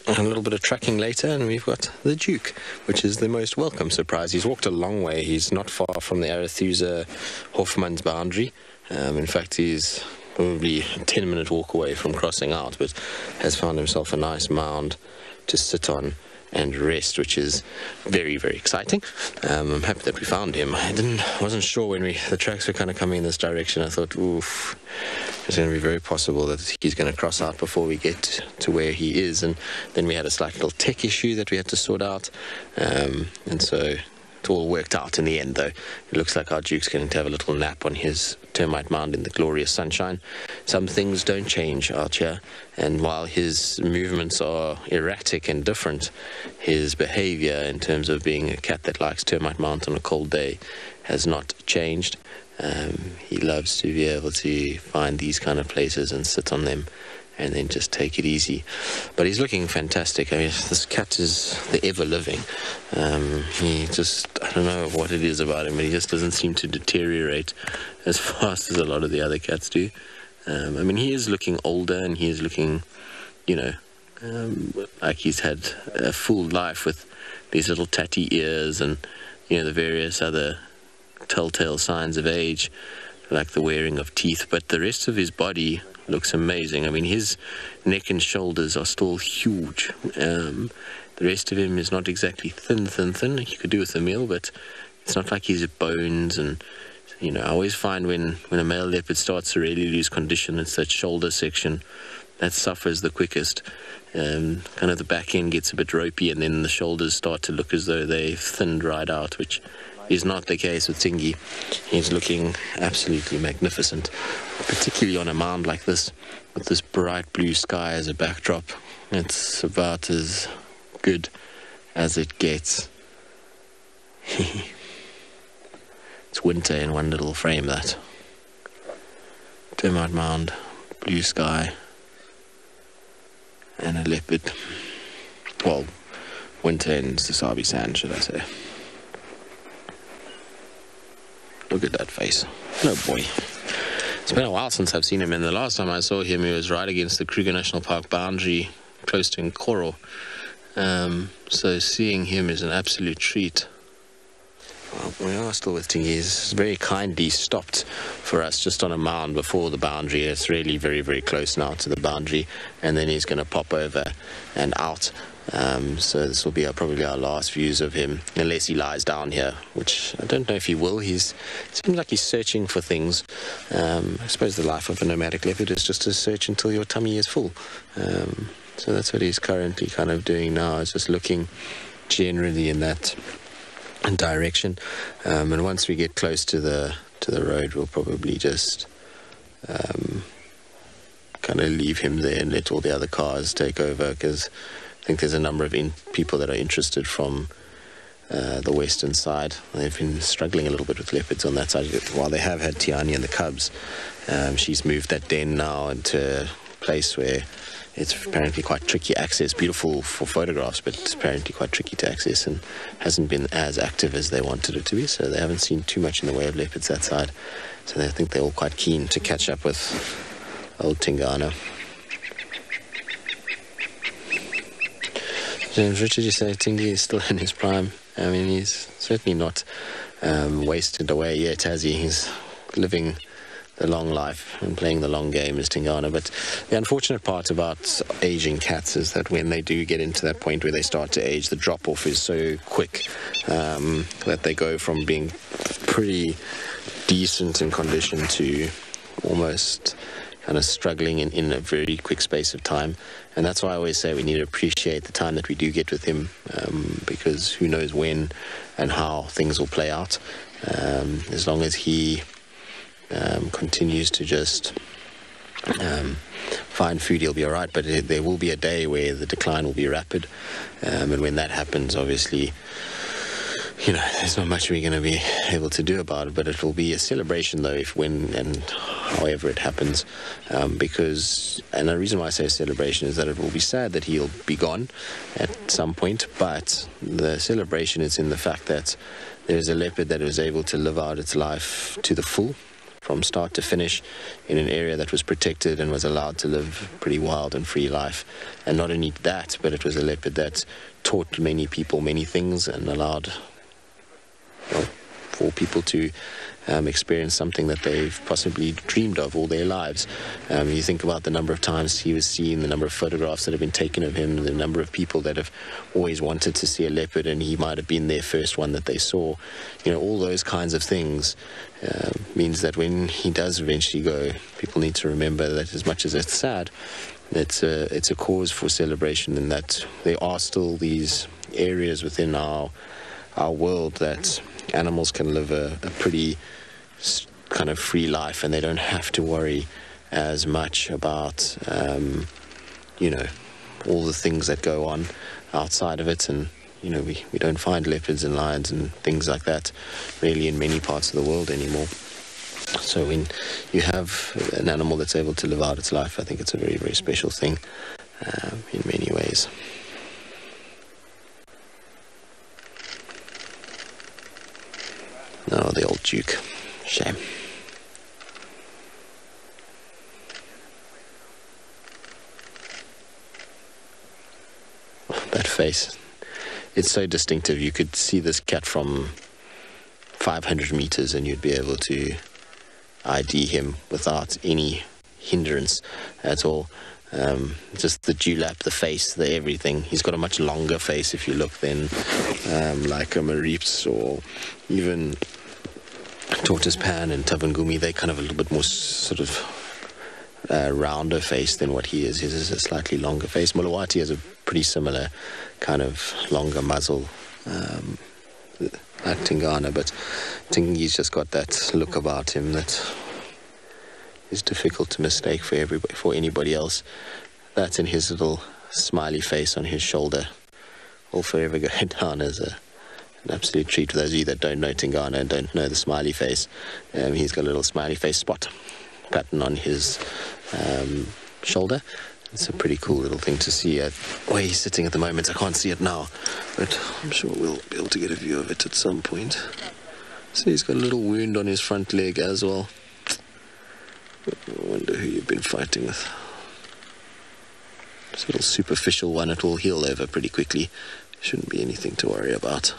a little bit of tracking later, and we've got the Duke, which is the most welcome surprise. He's walked a long way. He's not far from the Arethusa Hofmann's boundary. In fact, he's probably a 10-minute walk away from crossing out, but has found himself a nice mound to sit on and rest, which is very, very exciting. I'm happy that we found him. Wasn't sure when the tracks were kind of coming in this direction. I thought, oof, it's going to be very possible that he's going to cross out before we get to where he is. And then we had a slight little tech issue that we had to sort out. And so it all worked out in the end, though. It looks like our Duke's going to have a little nap on his termite mound in the glorious sunshine. Some things don't change out here, and while his movements are erratic and different, his behavior in terms of being a cat that likes termite mound on a cold day has not changed. He loves to be able to find these kind of places and sit on them and then just take it easy. But he's looking fantastic. I mean, this cat is the ever-living. He just, I don't know what it is about him, but he just doesn't seem to deteriorate as fast as a lot of the other cats do. I mean, he is looking older, and he is looking, you know, like he's had a full life with these little tatty ears and, you know, the various other telltale signs of age, like the wearing of teeth. But the rest of his body looks amazing. I mean, his neck and shoulders are still huge. The rest of him is not exactly thin. You could do with a meal, but it's not like his bones. And, you know, I always find when a male leopard starts to really lose condition, it's that shoulder section that suffers the quickest. Kind of the back end gets a bit ropey, and then the shoulders start to look as though they've thinned right out, which is not the case with Tingy. He's looking absolutely magnificent, particularly on a mound like this, with this bright blue sky as a backdrop. It's about as good as it gets. It's winter in one little frame, that. Termite mound, blue sky, and a leopard. Well, winter in Sasabi sand, should I say. Look at that face. Oh boy. It's been a while since I've seen him, and the last time I saw him, he was right against the Kruger National Park boundary, close to Nkoro. So seeing him is an absolute treat. Well, we are still with Tingy. He's very kindly stopped for us just on a mound before the boundary. It's really very, very close now to the boundary, and then he's going to pop over and out. So this will be probably our last views of him, unless he lies down here, which I don't know if he will. It seems like he's searching for things. I suppose the life of a nomadic leopard is just to search until your tummy is full. So that's what he's currently kind of doing now, is just looking generally in that direction. And once we get close to the road, we'll probably just kind of leave him there and let all the other cars take over, because I think there's a number of people that are interested from the western side. They've been struggling a little bit with leopards on that side. While they have had Tiani and the cubs, she's moved that den now into a place where it's apparently quite tricky access. Beautiful for photographs, but it's apparently quite tricky to access and hasn't been as active as they wanted it to be. So they haven't seen too much in the way of leopards that side. So I think they're all quite keen to catch up with old Tingana. James Richard, you say Tingy is still in his prime. I mean, he's certainly not wasted away yet, has he? He's living the long life and playing the long game as Tingana. But the unfortunate part about aging cats is that when they do get into that point where they start to age, the drop-off is so quick that they go from being pretty decent in condition to almost kind of struggling in a very quick space of time. And that's why I always say we need to appreciate the time that we do get with him, because who knows when and how things will play out. As long as he continues to just find food, he'll be all right. But there will be a day where the decline will be rapid. And when that happens, obviously, you know, there's not much we're going to be able to do about it, but it will be a celebration, though, if, when, and however it happens, because, and the reason why I say a celebration is that it will be sad that he'll be gone at some point, but the celebration is in the fact that there's a leopard that was able to live out its life to the full, from start to finish in an area that was protected and was allowed to live a pretty wild and free life. And not only that, but it was a leopard that taught many people many things and allowed, well, for people to experience something that they've possibly dreamed of all their lives. You think about the number of times he was seen, the number of photographs that have been taken of him, the number of people that have always wanted to see a leopard, and he might have been their first one that they saw. You know, all those kinds of things means that when he does eventually go, people need to remember that as much as it's sad, it's a cause for celebration, and that there are still these areas within our world that animals can live a pretty kind of free life, and they don't have to worry as much about you know, all the things that go on outside of it. And you know, we don't find leopards and lions and things like that really in many parts of the world anymore. So when you have an animal that's able to live out its life, I think it's a very, very special thing in many ways. Oh, the old Duke. Shame. That face. It's so distinctive. You could see this cat from 500 meters and you'd be able to ID him without any hindrance at all. Just the dewlap, the face, the everything. He's got a much longer face if you look than like a Marips or even Tortoise Pan and Tavangumi. They're kind of a little bit more sort of rounder face than what he is. His is a slightly longer face. Mulawati has a pretty similar kind of longer muzzle like Tingana, but Tingi's just got that look about him that is difficult to mistake for anybody else. That and his little smiley face on his shoulder will forever go down as an absolute treat. For those of you that don't know Tingana and don't know the smiley face, he's got a little smiley face spot pattern on his shoulder. It's a pretty cool little thing to see. Where he's sitting at the moment, I can't see it now, but I'm sure we'll be able to get a view of it at some point. So he's got a little wound on his front leg as well. I wonder who you've been fighting with. It's a little superficial one. It will heal over pretty quickly. Shouldn't be anything to worry about.